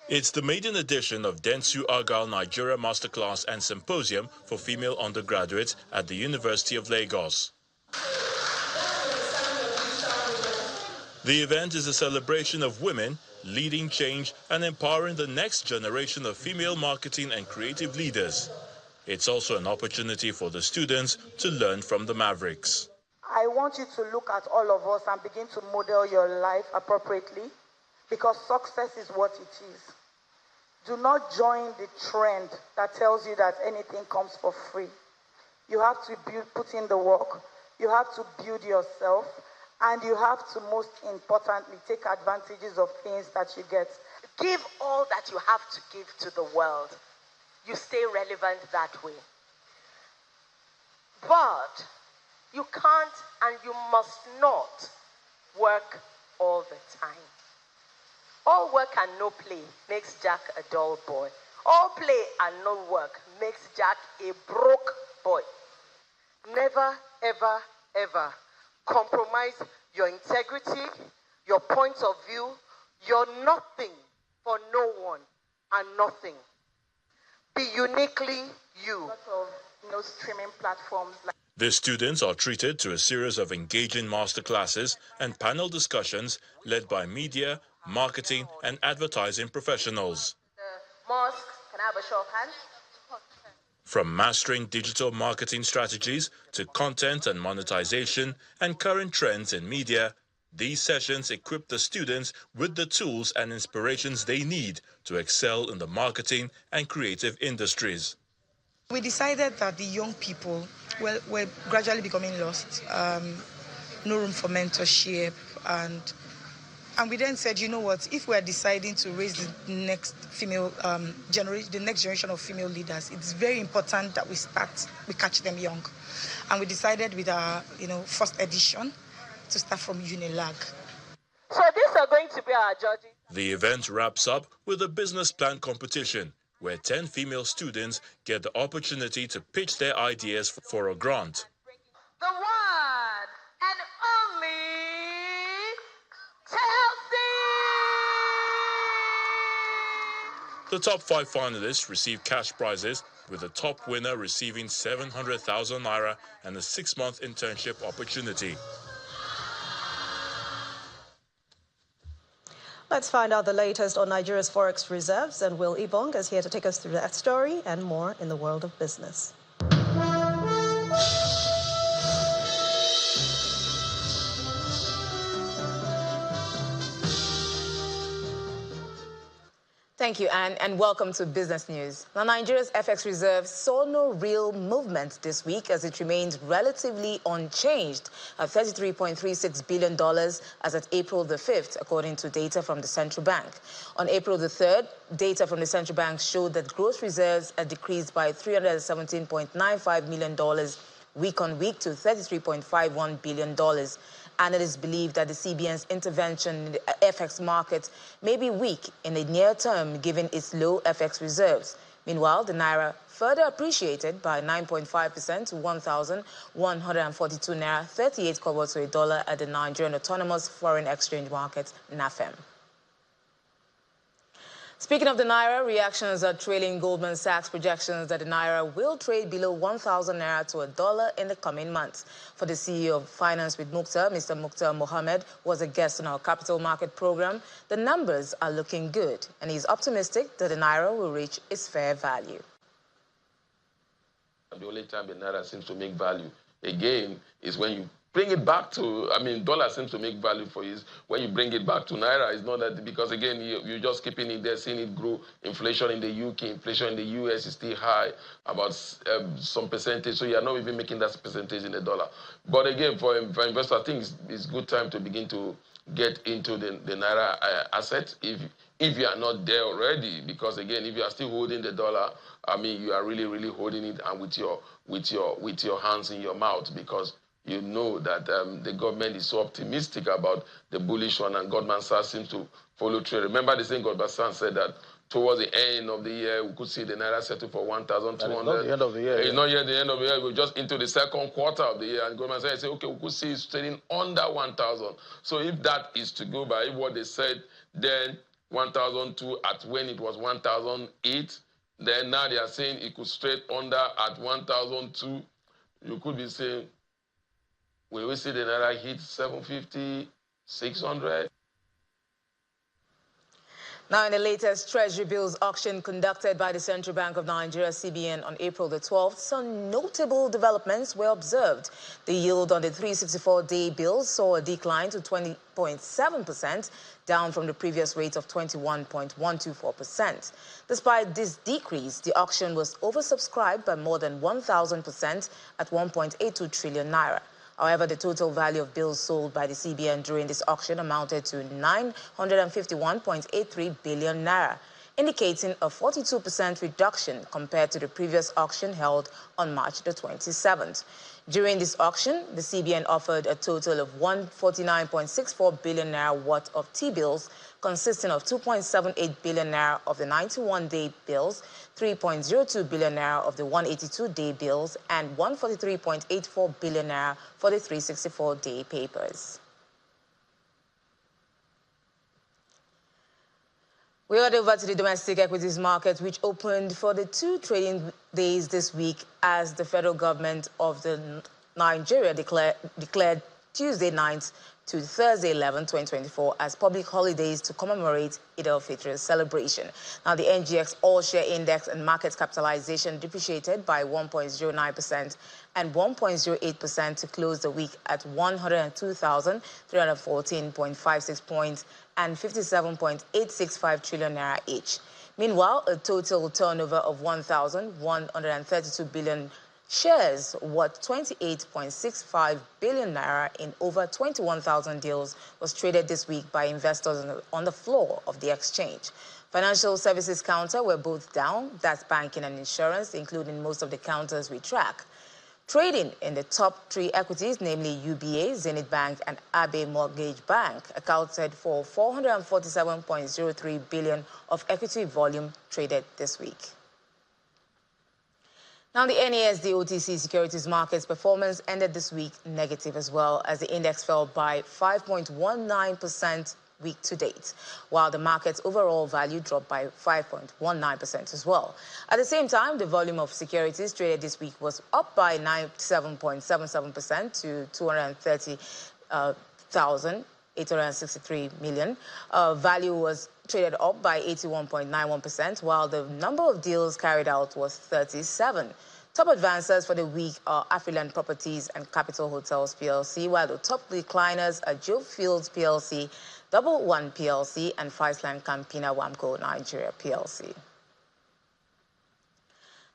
Speaker 15: It's the maiden edition of Dentsu Agyle Nigeria Masterclass and Symposium for female undergraduates at the University of Lagos. The event is a celebration of women leading change and empowering the next generation of female marketing and creative leaders. It's also an opportunity for the students to learn from the Mavericks.
Speaker 16: I want you to look at all of us and begin to model your life appropriately, because success is what it is. Do not join the trend that tells you that anything comes for free. You have to put in the work, you have to build yourself, and you have to, most importantly, take advantages of things that you get.
Speaker 17: Give all that you have to give to the world. You stay relevant that way. But you can't and you must not work all the time. All work and no play makes Jack a dull boy. All play and no work makes Jack a broke boy. Never, ever, ever compromise your integrity, your point of view, your nothing for no one and nothing. Be uniquely you.
Speaker 16: Streaming platforms like
Speaker 15: The students are treated to a series of engaging masterclasses and panel discussions led by media, marketing, and advertising professionals.
Speaker 17: Mosque, can I have a show of hands?
Speaker 15: From mastering digital marketing strategies to content and monetization and current trends in media, these sessions equip the students with the tools and inspirations they need to excel in the marketing and creative industries.
Speaker 23: We decided that the young people were gradually becoming lost, no room for mentorship, and we then said, you know what, if we're deciding to raise the next female the next generation of female leaders, it's very important that we catch them young. And we decided with our first edition to start from Unilag.
Speaker 17: So these are going to be our judges.
Speaker 15: The event wraps up with a business plan competition where 10 female students get the opportunity to pitch their ideas for a grant.
Speaker 17: The one and only
Speaker 15: The top 5 finalists receive cash prizes, with the top winner receiving 700,000 naira and a 6-month internship opportunity.
Speaker 2: Let's find out the latest on Nigeria's forex reserves, and Will Ibong is here to take us through that story and more in the world of business.
Speaker 1: Thank you, Anne, and welcome to Business News. Now, Nigeria's FX reserve saw no real movement this week as it remained relatively unchanged at $33.36 billion as at April the 5th, according to data from the central bank. On April the 3rd, data from the central bank showed that gross reserves had decreased by $317.95 million week on week to $33.51 billion. Analysts believe that the CBN's intervention in the FX market may be weak in the near term given its low FX reserves. Meanwhile, the Naira further appreciated by 9.5% to 1,142 Naira 38 kobo to a dollar at the Nigerian Autonomous Foreign Exchange Market, NAFEM. Speaking of the Naira, reactions are trailing Goldman Sachs' projections that the Naira will trade below 1,000 Naira to a dollar in the coming months. For the CEO of Finance with Mukhtar, Mr. Mukhtar Mohammed, was a guest on our capital market program. The numbers are looking good, and he's optimistic that the Naira will reach its fair value.
Speaker 9: The only time the Naira seems to make value, again, is when you bring it back to, dollar seems to make value for you. When you bring it back to Naira, it's not that, because again, you're just keeping it there, seeing it grow. Inflation in the UK, inflation in the US is still high, about some percentage. So you're not even making that percentage in the dollar. But again, for investors, I think it's good time to begin to get into the Naira asset if you are not there already. Because again, if you are still holding the dollar, you are really, really holding it and with your hands in your mouth, because you know that the government is so optimistic about the bullish one, and Goldman Sachs seems to follow through. Remember the same Goldman Sachs said that towards the end of the year, we could see the Naira settle for 1,200.
Speaker 5: It's not the end of the year.
Speaker 9: It's not yet the end of the year. We're just into the second quarter of the year, and Goldman Sachs said, okay, we could see it trading under 1,000. So if that is to go by what they said, then 1,002 at when it was 1,008, then now they are saying it could straight under at 1,002. You could be saying, will we see the Naira hit 750, 600?
Speaker 1: Now, in the latest Treasury bills auction conducted by the Central Bank of Nigeria, CBN, on April the 12th, some notable developments were observed. The yield on the 364-day bills saw a decline to 20.7%, down from the previous rate of 21.124%. Despite this decrease, the auction was oversubscribed by more than 1,000% at 1.82 trillion naira. However, the total value of bills sold by the CBN during this auction amounted to 951.83 billion naira, indicating a 42% reduction compared to the previous auction held on March the 27th. During this auction, the CBN offered a total of 149.64 billion naira worth of T-bills, consisting of 2.78 billion naira of the 91-day bills, 3.02 billion naira of the 182-day bills, and 143.84 billion naira for the 364-day papers. We head over to the domestic equities market, which opened for the 2 trading days this week as the federal government of Nigeria declared Tuesday 9th to Thursday 11, 2024 as public holidays to commemorate Eid al-Fitr's celebration. Now, the NGX all-share index and market capitalization depreciated by 1.09% and 1.08% to close the week at 102,314.56 points and 57.865 trillion naira each. Meanwhile, a total turnover of 1,132 billion shares worth 28.65 billion naira in over 21,000 deals was traded this week by investors on the floor of the exchange. Financial services counter were both down, that's banking and insurance, including most of the counters we track. Trading in the top 3 equities, namely UBA, Zenith Bank, and Abe Mortgage Bank, accounted for 447.03 billion of equity volume traded this week. Now, the NASD OTC securities market's performance ended this week negative as well, as the index fell by 5.19% week to date, while the market's overall value dropped by 5.19% as well. At the same time, the volume of securities traded this week was up by 97.77% to 230,863 million. Value was traded up by 81.91%, while the number of deals carried out was 37. Top advancers for the week are Afriland Properties and Capital Hotels PLC, while the top decliners are Joe Fields PLC, Double One PLC, and Friesland Campina Wamco Nigeria PLC.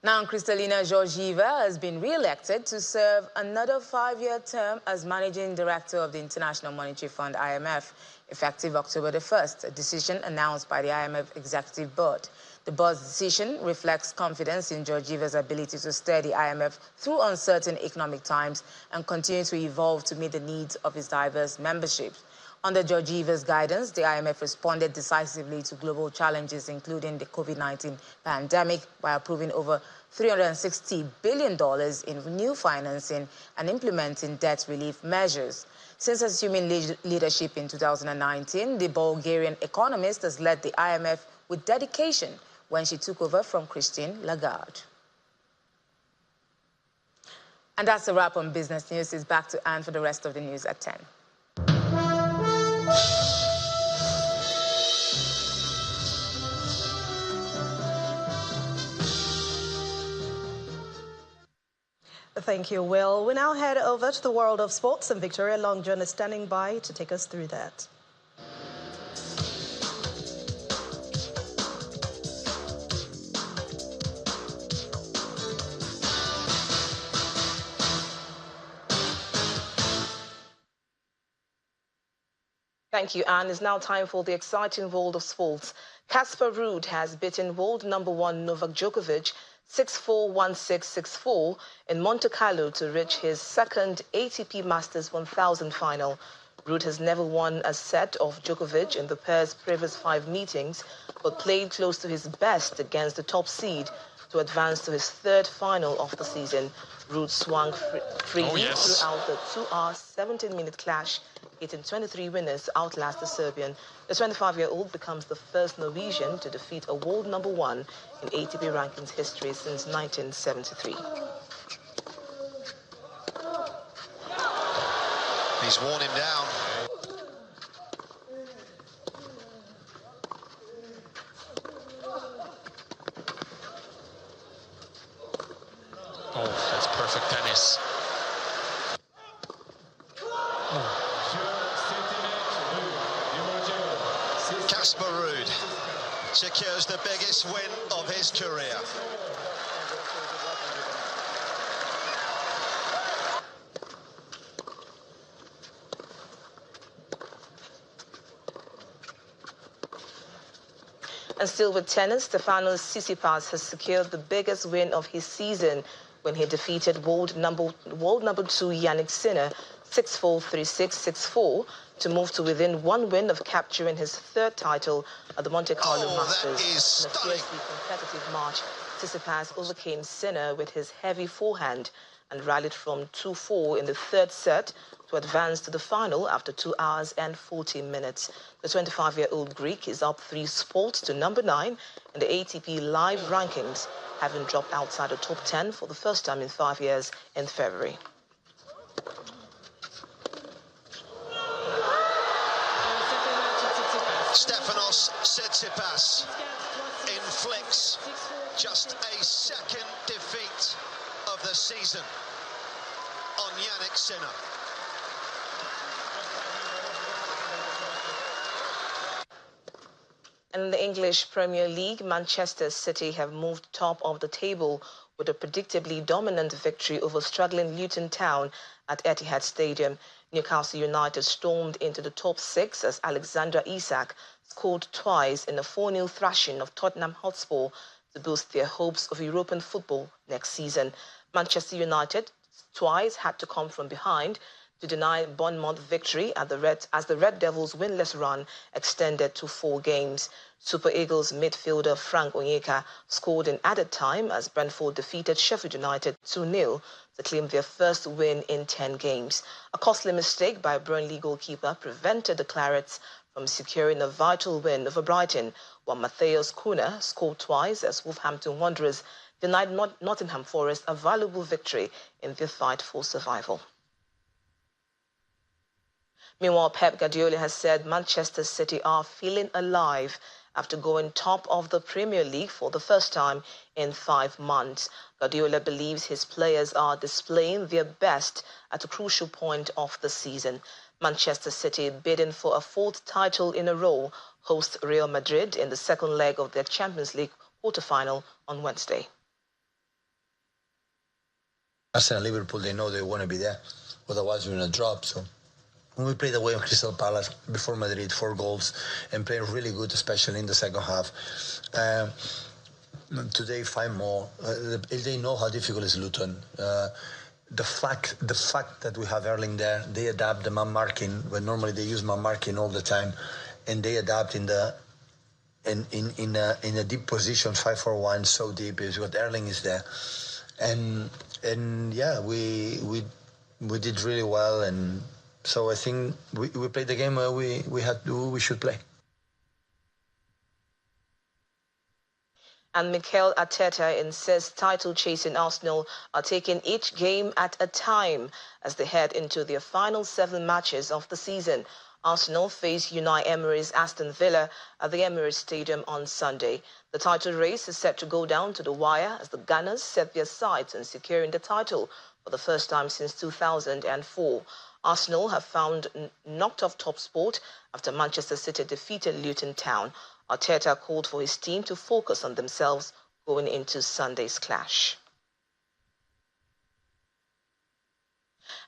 Speaker 1: Now, Kristalina Georgieva has been re-elected to serve another 5-year term as Managing Director of the International Monetary Fund, IMF, effective October the 1st, a decision announced by the IMF Executive Board. The board's decision reflects confidence in Georgieva's ability to steer the IMF through uncertain economic times and continue to evolve to meet the needs of its diverse membership. Under Georgieva's guidance, the IMF responded decisively to global challenges, including the COVID-19 pandemic, by approving over $360 billion in new financing and implementing debt relief measures. Since assuming leadership in 2019, the Bulgarian economist has led the IMF with dedication when she took over from Christine Lagarde. And that's a wrap on Business News. It's back to Anne for the rest of the news at 10.
Speaker 2: Thank you, Will. We now head over to the world of sports, and Victoria Longjohn is standing by to take us through that.
Speaker 7: Thank you, Anne. It's now time for the exciting world of sports. Casper Ruud has beaten world #1 Novak Djokovic 6-4, 1-6, 6-4 in Monte Carlo to reach his second ATP Masters 1000 final. Ruud has never won a set of Djokovic in the pair's previous 5 meetings, but played close to his best against the top seed to advance to his 3rd final of the season. Ruud swung freely throughout the 2-hour, 17-minute clash, hitting 23 winners, outlast the Serbian. The 25-year-old becomes the first Norwegian to defeat a world #1 in ATP rankings history since 1973.
Speaker 18: He's worn him down.
Speaker 19: Oh, that's perfect tennis.
Speaker 18: Casper Ruud secures the biggest win of his career.
Speaker 7: And still with tennis, Stefanos Tsitsipas has secured the biggest win of his season when he defeated world number 2 Yannick Sinner 6-4, 3-6, 6-4 to move to within 1 win of capturing his 3rd title at the Monte Carlo Masters. In a fiercely competitive match, Tsitsipas overcame Sinner with his heavy forehand and rallied from 2-4 in the 3rd set to advance to the final after 2 hours and 40 minutes. The 25-year-old Greek is up 3 spots to number 9 in the ATP live rankings, having dropped outside the top 10 for the first time in 5 years in February.
Speaker 18: Stefanos Tsitsipas inflicts just a 2nd defeat of the season on Yannick Sinner.
Speaker 7: In the English Premier League, Manchester City have moved top of the table with a predictably dominant victory over struggling Luton Town at Etihad Stadium. Newcastle United stormed into the top 6 as Alexander Isak scored twice in a 4-0 thrashing of Tottenham Hotspur to boost their hopes of European football next season. Manchester United twice had to come from behind to deny Bournemouth victory as the Red Devils' winless run extended to 4 games. Super Eagles midfielder Frank Onyeka scored in added time as Brentford defeated Sheffield United 2-0 to claim their first win in 10 games. A costly mistake by Burnley goalkeeper prevented the Clarets from securing a vital win over Brighton, while Matheus Cunha scored twice as Wolverhampton Wanderers denied Nottingham Forest a valuable victory in their fight for survival. Meanwhile, Pep Guardiola has said Manchester City are feeling alive after going top of the Premier League for the first time in 5 months. Guardiola believes his players are displaying their best at a crucial point of the season. Manchester City, bidding for a fourth title in a row, host Real Madrid in the second leg of their Champions League quarter-final on Wednesday.
Speaker 3: Arsenal and Liverpool, they know they want to be there. Otherwise, we're going to drop. So when we played away on Crystal Palace before Madrid, 4 goals, and played really good, especially in the second half. Today, 5 more. They know how difficult it is Luton. The fact that we have Erling there, they adapt the man marking, when normally they use man marking all the time, and they adapt in a deep position, 5-4-1, so deep. Is what Erling is there, and yeah, we did really well, and so I think we played the game where we should play.
Speaker 7: And Mikel Arteta insists title-chasing Arsenal are taking each game at a time as they head into their final 7 matches of the season. Arsenal face Unai Emery's Aston Villa at the Emirates Stadium on Sunday. The title race is set to go down to the wire as the Gunners set their sights on securing the title for the first time since 2004. Arsenal have found knocked off top spot after Manchester City defeated Luton Town. Arteta called for his team to focus on themselves going into Sunday's clash.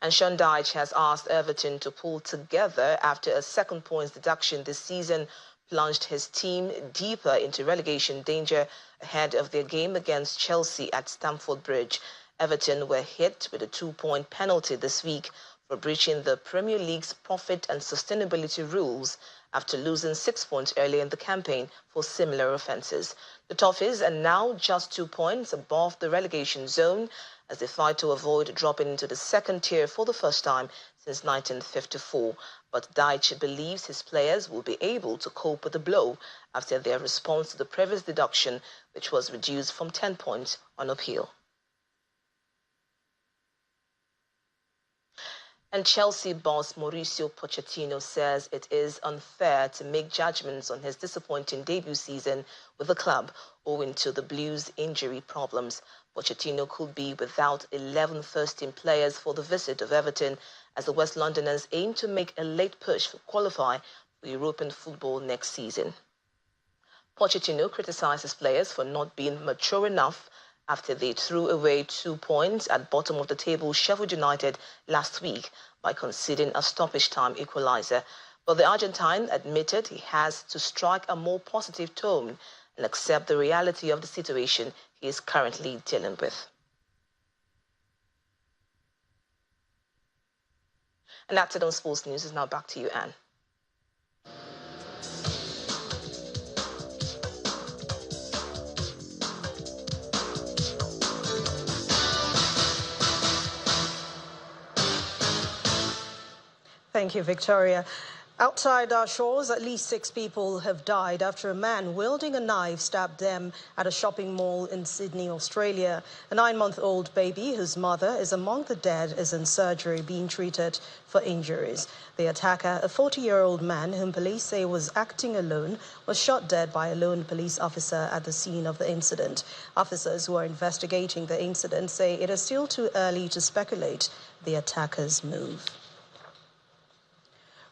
Speaker 7: And Sean Dyche has asked Everton to pull together after a 2 points deduction this season plunged his team deeper into relegation danger ahead of their game against Chelsea at Stamford Bridge. Everton were hit with a 2-point penalty this week for breaching the Premier League's profit and sustainability rules after losing 6 points earlier in the campaign for similar offences. The Toffees are now just 2 points above the relegation zone as they fight to avoid dropping into the second tier for the first time since 1954. But Dyche believes his players will be able to cope with the blow after their response to the previous deduction, which was reduced from 10 points on appeal. And Chelsea boss Mauricio Pochettino says it is unfair to make judgments on his disappointing debut season with the club owing to the Blues' injury problems. Pochettino could be without 11 first-team players for the visit of Everton as the West Londoners aim to make a late push to qualify for European football next season. Pochettino criticized his players for not being mature enough after they threw away 2 points at bottom of the table Sheffield United last week by conceding a stoppage time equaliser. But the Argentine admitted he has to strike a more positive tone and accept the reality of the situation he is currently dealing with. And that's it on Sports News. Is now back to you, Anne.
Speaker 2: Thank you, Victoria. Outside our shores, at least 6 people have died after a man wielding a knife stabbed them at a shopping mall in Sydney, Australia. A 9-month-old baby, whose mother is among the dead, is in surgery being treated for injuries. The attacker, a 40-year-old man whom police say was acting alone, was shot dead by a lone police officer at the scene of the incident. Officers who are investigating the incident say it is still too early to speculate the attacker's move.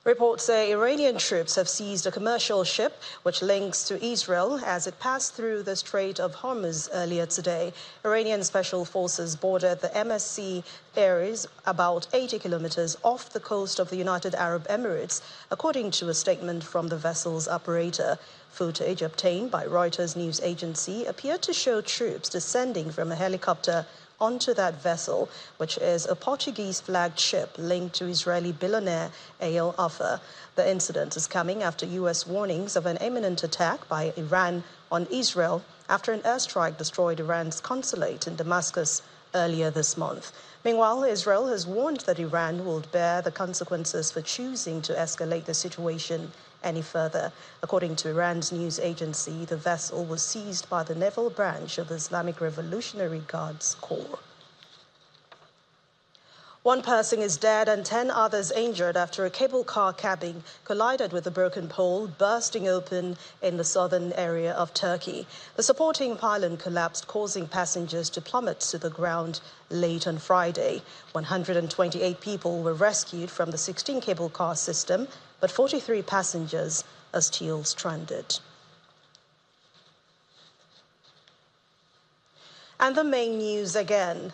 Speaker 2: Reports say Iranian troops have seized a commercial ship which links to Israel as it passed through the Strait of Hormuz earlier today. Iranian special forces boarded the MSC Ares about 80 kilometers off the coast of the United Arab Emirates, according to a statement from the vessel's operator. Footage obtained by Reuters news agency appeared to show troops descending from a helicopter onto that vessel, which is a Portuguese-flagged ship linked to Israeli billionaire Eyal Offer. The incident is coming after U.S. warnings of an imminent attack by Iran on Israel after an airstrike destroyed Iran's consulate in Damascus earlier this month. Meanwhile, Israel has warned that Iran will bear the consequences for choosing to escalate the situation any further. According to Iran's news agency, the vessel was seized by the naval branch of the Islamic Revolutionary Guards Corps. One person is dead and 10 others injured after a cable car cabin collided with a broken pole, bursting open in the southern area of Turkey. The supporting pylon collapsed, causing passengers to plummet to the ground late on Friday. 128 people were rescued from the 16 cable car system, but 43 passengers are still stranded. And the main news again.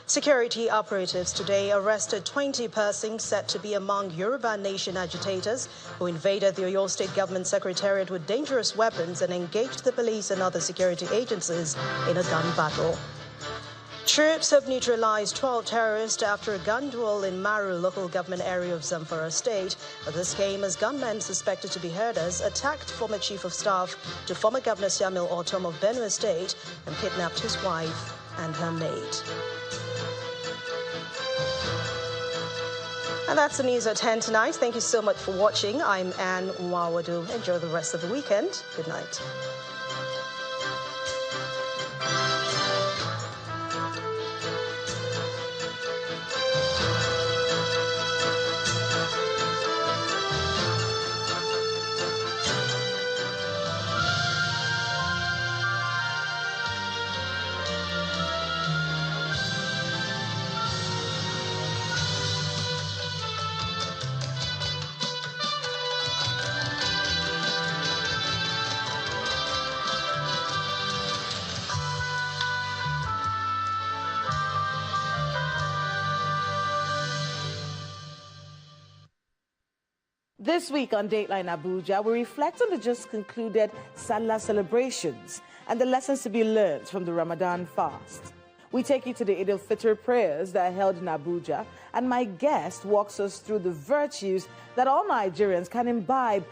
Speaker 2: Security operatives today arrested 20 persons said to be among Yoruba Nation agitators who invaded the Oyo State government secretariat with dangerous weapons and engaged the police and other security agencies in a gun battle. Troops have neutralized 12 terrorists after a gun duel in Maru local government area of Zamfara State. This came as gunmen suspected to be herders attacked former chief of staff to former Governor Samuel Ortom of Benue State and kidnapped his wife and her maid. And that's the news at 10 tonight. Thank you so much for watching. I'm Anne Nwawadu. Enjoy the rest of the weekend. Good night.
Speaker 6: This week on Dateline Abuja, we reflect on the just concluded Salah celebrations and the lessons to be learned from the Ramadan fast. We take you to the Eid al-Fitr prayers that are held in Abuja, and my guest walks us through the virtues that all Nigerians can imbibe